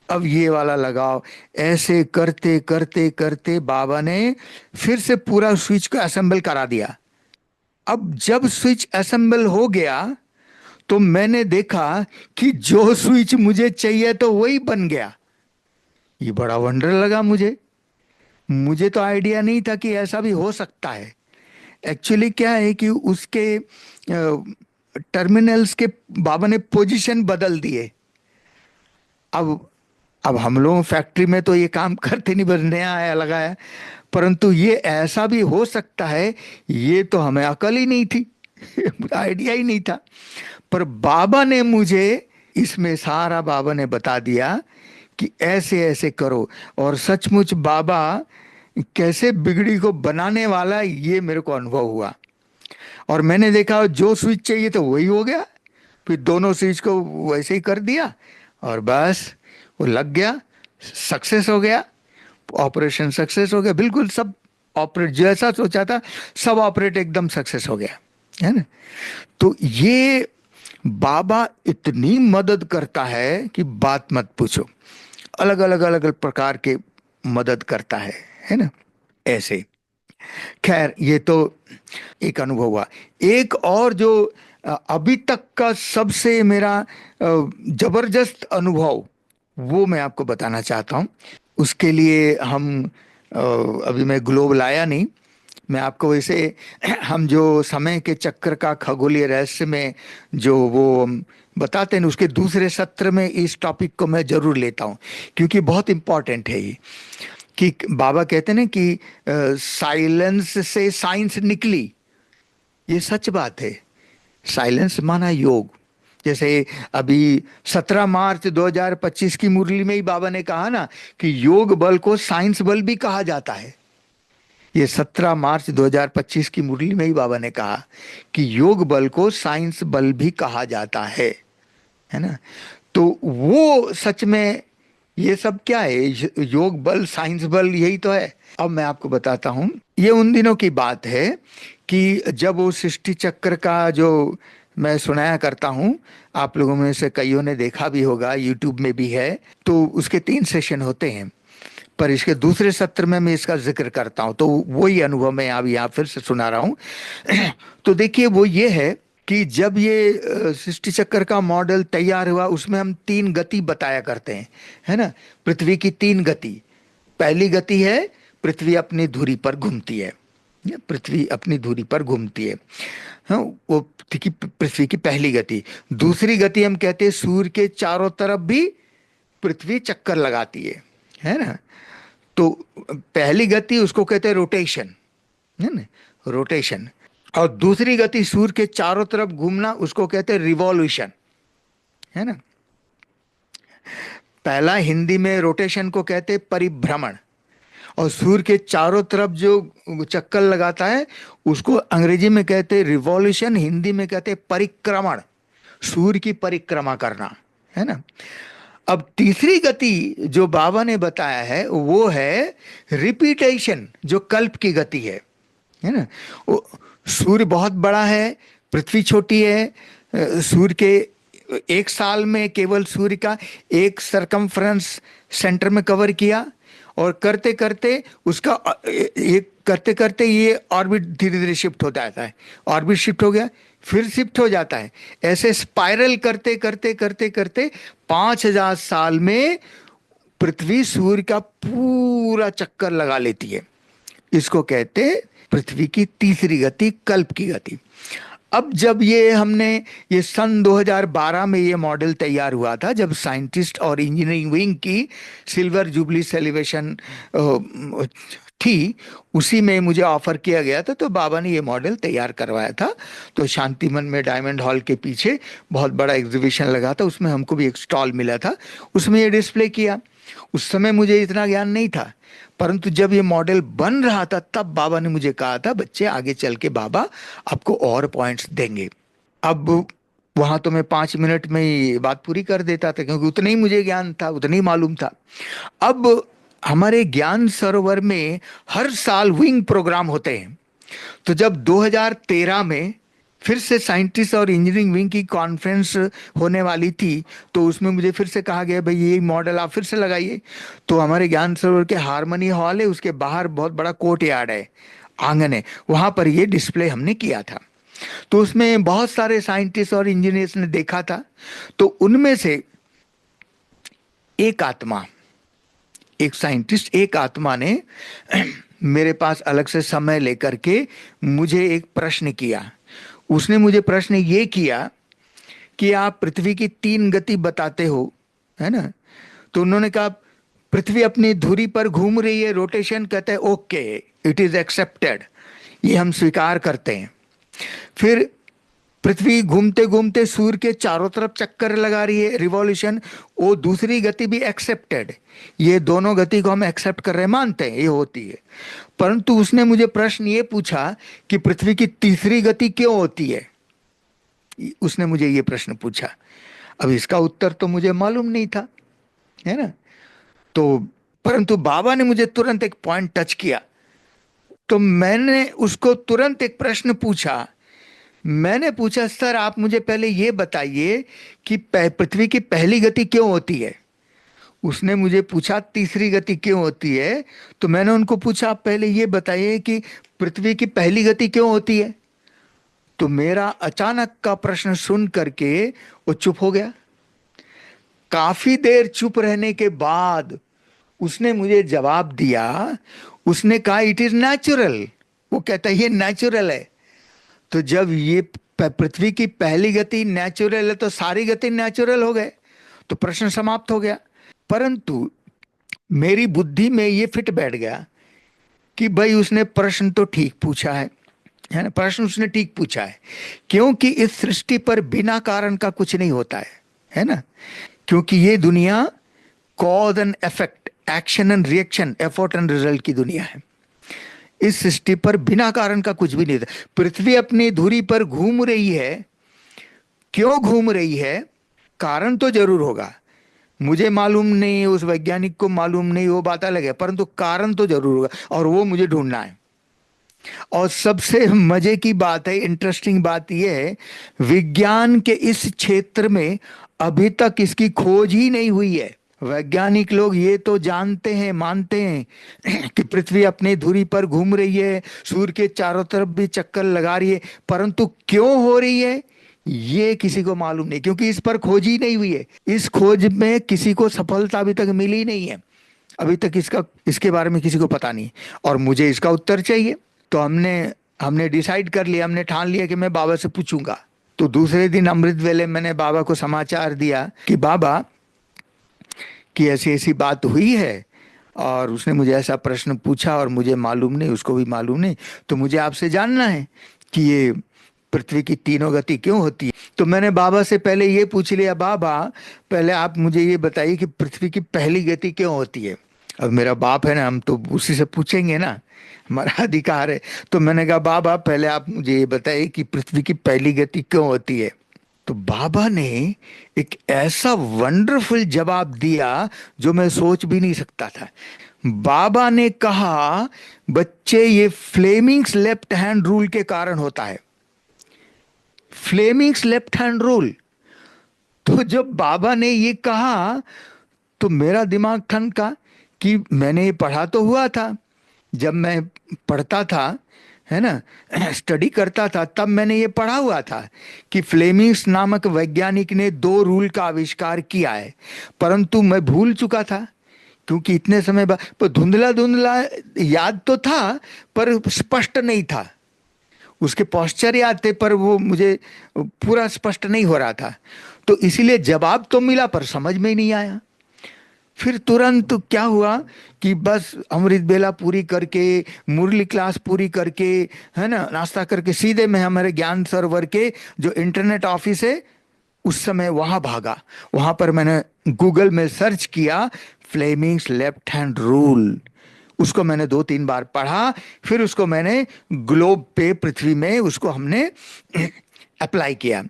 Speaker 1: अब ये वाला लगाओ। ऐसे करते करते करते बाबा ने फिर से पूरा स्विच को असेंबल करा दिया। अब जब स्विच असेंबल हो गया तो मैंने देखा कि जो स्विच मुझे चाहिए तो वही बन गया। ये बड़ा वंडर लगा मुझे। मुझे तो आइडिया नहीं था कि ऐसा भी हो सकता है। एक्चुअली क्या है कि उसके टर्मिनल्स के बाबा ने पोजीशन बदल दिए। अब अब हम लोग फैक्ट्री में तो ये काम करते नहीं, बस नया आया लगाया, परंतु ये ऐसा भी हो सकता है, ये तो हमें अकल ही नहीं थी। आइडिया ही नहीं था। पर बाबा ने मुझे इसमें सारा बाबा ने बता दिया कि ऐसे ऐसे करो। और सचमुच बाबा कैसे बिगड़ी को बनाने वाला, ये मेरे को अनुभव हुआ। और मैंने देखा जो स्विच चाहिए तो वही हो गया। फिर दोनों स्विच को वैसे ही कर दिया और बस वो लग गया, सक्सेस हो गया, ऑपरेशन सक्सेस हो गया, बिल्कुल सब ऑपरेट जैसा सोचा था, सब ऑपरेट एकदम सक्सेस हो गया, है ना। तो ये बाबा इतनी मदद करता है कि बात मत पूछो। अलग अलग अलग अलग प्रकार के मदद करता है ना। ऐसे खैर ये तो एक अनुभव हुआ। एक और जो अभी तक का सबसे मेरा जबरदस्त अनुभव, वो मैं आपको बताना चाहता हूँ। उसके लिए हम अभी मैं ग्लोब लाया नहीं, मैं आपको वैसे हम जो समय के चक्र का खगोलीय रहस्य में जो वो बताते हैं, उसके दूसरे सत्र में इस टॉपिक को मैं जरूर लेता हूँ, क्योंकि बहुत इंपॉर्टेंट है ये। कि बाबा कहते हैं ना कि साइलेंस से साइंस निकली, ये सच बात है। साइलेंस माना योग। जैसे अभी 17 मार्च 2025 की मुरली में ही बाबा ने कहा ना कि योग बल को साइंस बल भी कहा जाता है। ये 17 मार्च 2025 की मुरली में ही बाबा ने कहा कि योग बल को साइंस बल भी कहा जाता है ना। तो वो सच में ये सब क्या है, योग बल साइंस बल यही तो है। अब मैं आपको बताता हूं, ये उन दिनों की बात है कि जब वो सृष्टि चक्र का जो मैं सुनाया करता हूं, आप लोगों में से कईयों ने देखा भी होगा, यूट्यूब में भी है। तो उसके 3 सेशन होते हैं, पर इसके दूसरे सत्र में मैं इसका जिक्र करता हूं, तो वही अनुभव मैं अब यहाँ फिर से सुना रहा हूं। तो देखिए वो ये है कि जब ये सृष्टि चक्र का मॉडल तैयार हुआ, उसमें हम 3 गति बताया करते हैं, है ना। पृथ्वी की 3 गति। पहली गति है पृथ्वी अपनी धुरी पर घूमती है, पृथ्वी अपनी धुरी पर घूमती है, हाँ, वो पृथ्वी की पहली गति। दूसरी गति हम कहते हैं सूर्य के चारों तरफ भी पृथ्वी चक्कर लगाती है ना। तो पहली गति उसको कहते हैं रोटेशन, है ना, रोटेशन। और दूसरी गति सूर्य के चारों तरफ घूमना, उसको कहते हैं रिवॉल्यूशन, है ना। पहला हिंदी में रोटेशन को कहते हैं परिभ्रमण, और सूर्य के चारों तरफ जो चक्कर लगाता है उसको अंग्रेजी में कहते हैं रिवॉल्यूशन, हिंदी में कहते हैं परिक्रमण, सूर्य की परिक्रमा करना, है ना। अब तीसरी गति जो बाबा ने बताया है वो है रिपीटेशन, जो कल्प की गति है ना। वो सूर्य बहुत बड़ा है, पृथ्वी छोटी है। सूर्य के एक साल में केवल सूर्य का एक सरकमफ्रेंस सेंटर में कवर किया, और करते करते उसका एक करते करते ये ऑर्बिट धीरे धीरे शिफ्ट होता जाता है। ऑर्बिट शिफ्ट हो गया, फिर शिफ्ट हो जाता है, ऐसे स्पाइरल करते करते करते करते 5000 साल में पृथ्वी सूर्य का पूरा चक्कर लगा लेती है। इसको कहते हैं पृथ्वी की तीसरी गति, कल्प की गति। अब जब ये सन 2012 में ये मॉडल तैयार हुआ था, जब साइंटिस्ट और इंजीनियरिंग विंग की सिल्वर जुबली सेलिब्रेशन थी, उसी में मुझे ऑफर किया गया था। तो बाबा ने ये मॉडल तैयार करवाया था। तो शांतिवन में डायमंड हॉल के पीछे बहुत बड़ा एग्जीबिशन लगा था, उसमें हमको भी एक स्टॉल मिला था, उसमें ये डिस्प्ले किया। उस समय मुझे इतना ज्ञान नहीं था, परंतु जब ये मॉडल बन रहा था तब बाबा ने मुझे कहा था, बच्चे आगे चल के बाबा आपको और पॉइंट्स देंगे। अब वहां तो मैं 5 मिनट में ही बात पूरी कर देता था, क्योंकि उतना ही मुझे ज्ञान था, उतना ही मालूम था। अब हमारे ज्ञान सरोवर में हर साल विंग प्रोग्राम होते हैं। तो जब 2013 में फिर से साइंटिस्ट और इंजीनियरिंग विंग की कॉन्फ्रेंस होने वाली थी, तो उसमें मुझे फिर से कहा गया भाई ये मॉडल आप फिर से लगाइए। तो हमारे ज्ञान सरोवर के हारमोनी हॉल है, उसके बाहर बहुत बड़ा कोर्ट यार्ड है, आंगन है, वहां पर ये डिस्प्ले हमने किया था। तो उसमें बहुत सारे साइंटिस्ट और इंजीनियर्स ने देखा था। तो उनमें से एक आत्मा, एक साइंटिस्ट, एक आत्मा ने मेरे पास अलग से समय लेकर के मुझे एक प्रश्न किया। उसने मुझे प्रश्न ये किया कि आप पृथ्वी की 3 गति बताते हो, है ना। तो उन्होंने कहा पृथ्वी अपनी धुरी पर घूम रही है, रोटेशन। कहते हैं ओके, इट इज एक्सेप्टेड, ये हम स्वीकार करते हैं। फिर पृथ्वी घूमते घूमते सूर्य के चारों तरफ चक्कर लगा रही है, रिवॉल्यूशन, वो दूसरी गति भी एक्सेप्टेड। ये दोनों गति को हम एक्सेप्ट कर रहे हैं, मानते हैं ये होती है। परंतु उसने मुझे प्रश्न ये पूछा कि पृथ्वी की तीसरी गति क्यों होती है। उसने मुझे ये प्रश्न पूछा। अब इसका उत्तर तो मुझे मालूम नहीं था, है ना। तो परंतु बाबा ने मुझे तुरंत एक पॉइंट टच किया। तो मैंने उसको तुरंत एक प्रश्न पूछा। मैंने पूछा, सर आप मुझे पहले ये बताइए कि पृथ्वी की पहली गति क्यों होती है। उसने मुझे पूछा तीसरी गति क्यों होती है। तो मैंने उनको पूछा, आप पहले ये बताइए कि पृथ्वी की पहली गति क्यों होती है। तो मेरा अचानक का प्रश्न सुन करके वो चुप हो गया। काफी देर चुप रहने के बाद उसने मुझे जवाब दिया। उसने कहा इट इज नेचुरल। वो कहता है ये नेचुरल है। तो जब ये पृथ्वी की पहली गति नेचुरल है तो सारी गति नेचुरल हो गए, तो प्रश्न समाप्त हो गया। परंतु मेरी बुद्धि में ये फिट बैठ गया कि भाई उसने प्रश्न तो ठीक पूछा है ना, प्रश्न उसने ठीक पूछा है। क्योंकि इस सृष्टि पर बिना कारण का कुछ नहीं होता है ना। क्योंकि ये दुनिया cause and effect, action and reaction, effort and result की दुनिया है। इस सृष्टि पर बिना कारण का कुछ भी नहीं था। पृथ्वी अपनी धुरी पर घूम रही है, क्यों घूम रही है, कारण तो जरूर होगा। मुझे मालूम नहीं, उस वैज्ञानिक को मालूम नहीं, वो बात अलग है, परंतु कारण तो जरूर होगा और वो मुझे ढूंढना है। और सबसे मजे की बात है, इंटरेस्टिंग बात यह है, विज्ञान के इस क्षेत्र में अभी तक इसकी खोज ही नहीं हुई है। वैज्ञानिक लोग ये तो जानते हैं, मानते हैं कि पृथ्वी अपनी धुरी पर घूम रही है, सूर्य के चारों तरफ भी चक्कर लगा रही है, परंतु क्यों हो रही है ये किसी को मालूम नहीं, क्योंकि इस पर खोज ही नहीं हुई है। इस खोज में किसी को सफलता अभी तक मिली नहीं है। अभी तक इसके बारे में किसी को पता नहीं, और मुझे इसका उत्तर चाहिए। तो हमने डिसाइड कर लिया, हमने ठान लिया कि मैं बाबा से पूछूंगा। तो दूसरे दिन अमृत वेले मैंने बाबा को समाचार दिया कि बाबा कि ऐसी ऐसी बात हुई है और उसने मुझे ऐसा प्रश्न पूछा और मुझे मालूम नहीं, उसको भी मालूम नहीं, तो मुझे आपसे जानना है कि ये पृथ्वी की तीनों गति क्यों होती है। तो मैंने बाबा से पहले ये पूछ लिया, बाबा पहले आप मुझे ये बताइए कि पृथ्वी की पहली गति क्यों होती है। अब मेरा बाप है ना, हम तो उसी से पूछेंगे ना, हमारा अधिकार है। तो मैंने कहा बाबा पहले आप मुझे ये बताइए कि पृथ्वी की पहली गति क्यों होती है। तो बाबा ने एक ऐसा वंडरफुल जवाब दिया जो मैं सोच भी नहीं सकता था। बाबा ने कहा, बच्चे ये फ्लेमिंग्स लेफ्ट हैंड रूल के कारण होता है। Fleming's left hand rule. तो जब बाबा ने ये कहा तो मेरा दिमाग ठनका कि मैंने ये पढ़ा तो हुआ था, जब मैं पढ़ता था, है ना, स्टडी करता था, तब मैंने ये पढ़ा हुआ था कि फ्लेमिंग्स नामक वैज्ञानिक ने 2 रूल का आविष्कार किया है। परंतु मैं भूल चुका था, क्योंकि इतने समय बाद, पर धुंधला धुंधला याद तो था पर स्पष्ट नहीं था। उसके पोस्चर याद थे पर वो मुझे पूरा स्पष्ट नहीं हो रहा था। तो इसीलिए जवाब तो मिला पर समझ में ही नहीं आया। फिर तुरंत क्या हुआ कि बस अमृत बेला पूरी करके, मुरली क्लास पूरी करके, है ना, नाश्ता करके सीधे मैं हमारे ज्ञान सरोवर के जो इंटरनेट ऑफिस है उस समय वहां भागा। वहां पर मैंने गूगल में सर्च किया फ्लेमिंग्स लेफ्ट हैंड रूल। उसको मैंने 2-3 बार पढ़ा, फिर उसको मैंने ग्लोब पे, पृथ्वी में उसको हमने अप्लाई किया,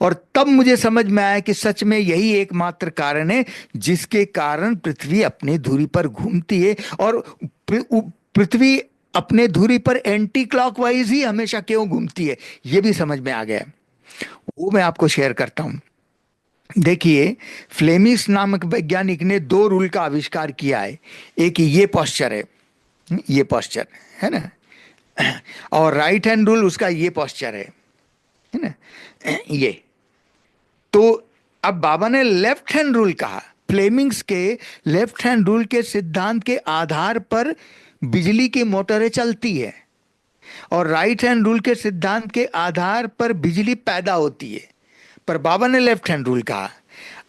Speaker 1: और तब मुझे समझ में आया कि सच में यही एकमात्र कारण है जिसके कारण पृथ्वी अपनी धुरी पर घूमती है, और पृथ्वी अपने धुरी पर एंटी क्लॉकवाइज ही हमेशा क्यों घूमती है ये भी समझ में आ गया। वो मैं आपको शेयर करता हूं। देखिए, फ्लेमिंग्स नामक वैज्ञानिक ने 2 रूल का आविष्कार किया है। एक ये पोस्चर है, ये पोस्चर है ना, और राइट हैंड रूल उसका ये पोस्चर है। है ना ये। तो अब बाबा ने लेफ्ट हैंड रूल कहा। फ्लेमिंग्स के लेफ्ट हैंड रूल के सिद्धांत के आधार पर बिजली की मोटरें चलती है, और राइट हैंड रूल के सिद्धांत के आधार पर बिजली पैदा होती है। पर बाबा ने लेफ्ट हैंड रूल कहा।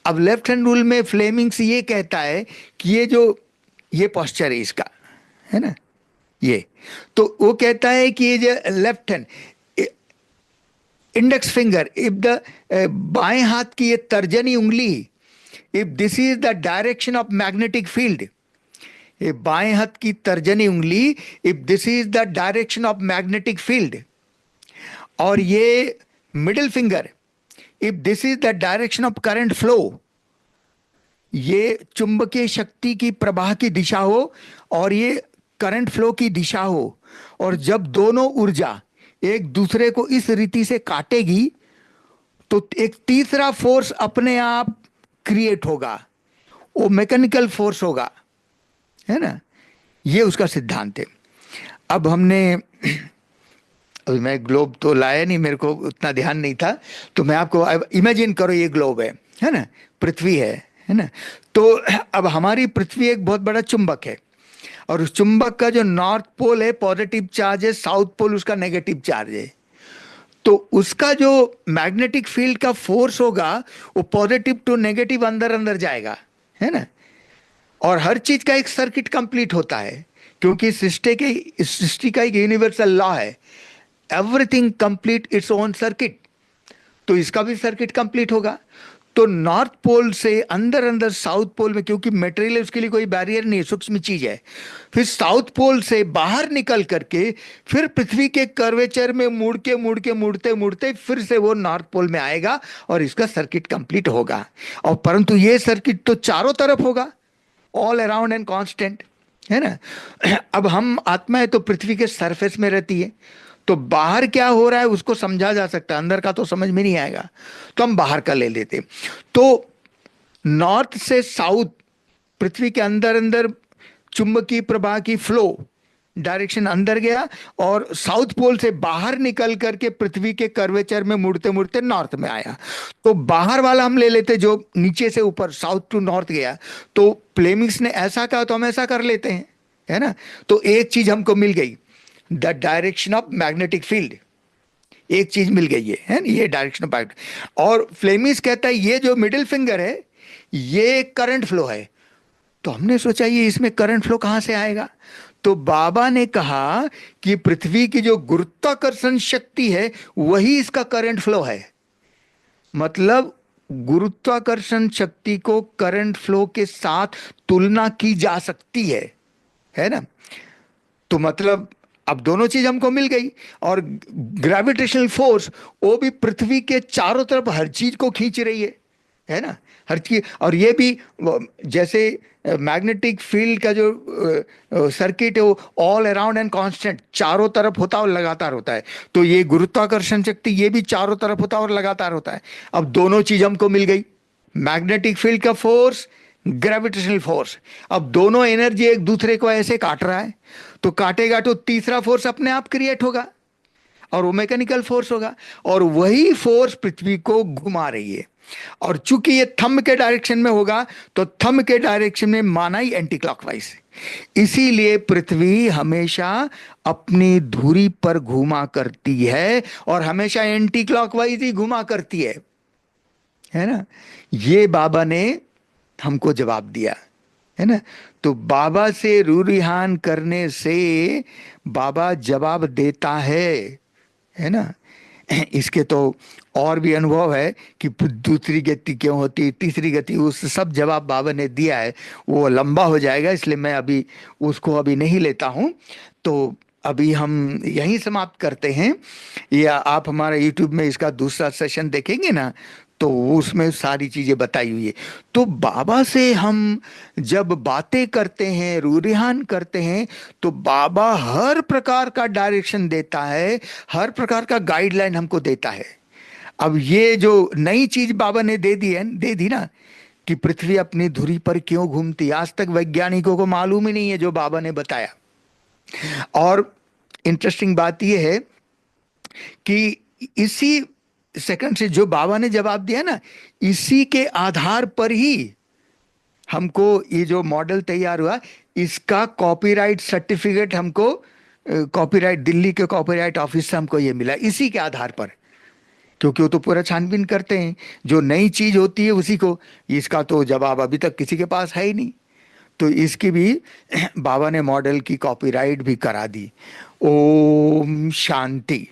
Speaker 1: अब लेफ्ट हैंड रूल में फ्लेमिंग्स ये कहता है कि ये जो ये पोस्चर है इसका, है ना ये, तो वो कहता है कि ये जो left hand index finger, if the बाएं हाथ की ये तर्जनी उंगली, if this is the direction of magnetic field, ये बाएं हाथ की तर्जनी उंगली, if this is the direction of magnetic field, और ये middle finger, if this is the direction of current flow, ये चुंबकीय शक्ति की प्रवाह की दिशा हो और ये करंट फ्लो की दिशा हो, और जब दोनों ऊर्जा एक दूसरे को इस रीति से काटेगी तो एक तीसरा फोर्स अपने आप क्रिएट होगा, वो मैकेनिकल फोर्स होगा, है ना। ये उसका सिद्धांत है। अब हमने अभी मैं ग्लोब तो लाया नहीं, मेरे को उतना ध्यान नहीं था, तो मैं आपको इमेजिन करो ये ग्लोब है ना, पृथ्वी है ना। तो अब हमारी पृथ्वी एक बहुत बड़ा चुंबक है, और उस चुंबक का जो नॉर्थ पोल है पॉजिटिव चार्ज है, साउथ पोल उसका नेगेटिव चार्ज है। तो उसका जो मैग्नेटिक फील्ड का फोर्स होगा वो पॉजिटिव टू नेगेटिव अंदर अंदर जाएगा, है ना। और हर चीज का एक सर्किट कंप्लीट होता है, क्योंकि सृष्टि का एक यूनिवर्सल लॉ है, everything complete its own circuit. तो इसका भी सर्किट कंप्लीट होगा। तो नॉर्थ पोल से अंदर अंदर साउथ पोल में, क्योंकि मटेरियल उसके लिए कोई बैरियर नहीं है, सूक्ष्म चीज है, फिर साउथ पोल से बाहर निकल करके फिर पृथ्वी के कर्वेचर में मुड़ते मुड़ते फिर से वो नॉर्थ पोल में आएगा और इसका सर्किट कंप्लीट होगा। और परंतु ये सर्किट तो चारों तरफ होगा, ऑल अराउंड एंड कांस्टेंट, है ना। अब हम आत्मा है तो पृथ्वी के सरफेस में रहती है, तो बाहर क्या हो रहा है उसको समझा जा सकता है, अंदर का तो समझ में नहीं आएगा, तो हम बाहर का ले लेते। तो नॉर्थ से साउथ पृथ्वी के अंदर अंदर चुंबकीय प्रवाह की फ्लो डायरेक्शन अंदर गया, और साउथ पोल से बाहर निकल करके पृथ्वी के कर्वेचर में मुड़ते मुड़ते नॉर्थ में आया। तो बाहर वाला हम ले लेते जो नीचे से ऊपर साउथ टू नॉर्थ गया। तो फ्लेमिंग्स ने ऐसा कहा तो हम ऐसा कर लेते हैं, है ना। तो एक चीज हमको मिल गई, the direction of magnetic field, एक चीज मिल गई है ना, ये डायरेक्शन ऑफ। और फ्लेमिंग्स कहता है ये जो मिडिल फिंगर है ये करंट फ्लो है। तो हमने सोचा ये इसमें करंट फ्लो कहां से आएगा। तो बाबा ने कहा कि पृथ्वी की जो गुरुत्वाकर्षण शक्ति है वही इसका करंट फ्लो है। मतलब गुरुत्वाकर्षण शक्ति को करंट फ्लो के साथ तुलना की जा सकती है ना। तो मतलब अब दोनों चीज हमको मिल गई, और ग्रेविटेशनल फोर्स वो भी पृथ्वी के चारों तरफ हर चीज को खींच रही है ना, हर चीज। और ये भी जैसे मैग्नेटिक फील्ड का जो सर्किट है वो ऑल अराउंड एंड कांस्टेंट, चारों तरफ होता है और लगातार होता है। तो ये गुरुत्वाकर्षण शक्ति ये भी चारों तरफ होता है और लगातार होता है। अब दोनों चीज हमको मिल गई, मैग्नेटिक फील्ड का फोर्स, ग्रेविटेशनल फोर्स। अब दोनों एनर्जी एक दूसरे को ऐसे काट रहा है, तो काटेगा तो तीसरा फोर्स अपने आप क्रिएट होगा, और वो मैकेनिकल फोर्स होगा, और वही फोर्स पृथ्वी को घुमा रही है। और चूंकि ये थंब के डायरेक्शन में होगा तो थंब के डायरेक्शन में माना ही एंटी क्लॉकवाइज, इसीलिए पृथ्वी हमेशा अपनी धुरी पर घुमा करती है और हमेशा एंटी क्लॉकवाइज ही घुमा करती है ना। ये बाबा ने हमको जवाब दिया, है ना। तो बाबा से रूरिहान करने से बाबा जवाब देता है ना। इसके तो और भी अनुभव है कि दूसरी गति क्यों होती, तीसरी गति, उस सब जवाब बाबा ने दिया है, वो लंबा हो जाएगा, इसलिए मैं अभी उसको अभी नहीं लेता हूं। तो अभी हम यहीं समाप्त करते हैं, या आप हमारा YouTube में इसका दूसरा सेशन देखेंगे ना तो उसमें सारी चीजें बताई हुई है। तो बाबा से हम जब बातें करते हैं, रूरिहान करते हैं, तो बाबा हर प्रकार का डायरेक्शन देता है, हर प्रकार का गाइडलाइन हमको देता है। अब ये जो नई चीज बाबा ने दे दी ना कि पृथ्वी अपनी धुरी पर क्यों घूमती, आज तक वैज्ञानिकों को मालूम ही नहीं है जो बाबा ने बताया। और इंटरेस्टिंग बात यह है कि इसी सेकंड से जो बाबा ने जवाब दिया ना, इसी के आधार पर ही हमको ये जो मॉडल तैयार हुआ, इसका कॉपीराइट सर्टिफिकेट हमको, कॉपीराइट दिल्ली के कॉपीराइट ऑफिस से हमको ये मिला, इसी के आधार पर। क्योंकि वो तो पूरा छानबीन करते हैं, जो नई चीज होती है उसी को। इसका तो जवाब अभी तक किसी के पास है ही नहीं, तो इसकी भी बाबा ने मॉडल की कॉपीराइट भी करा दी। ओम शांति।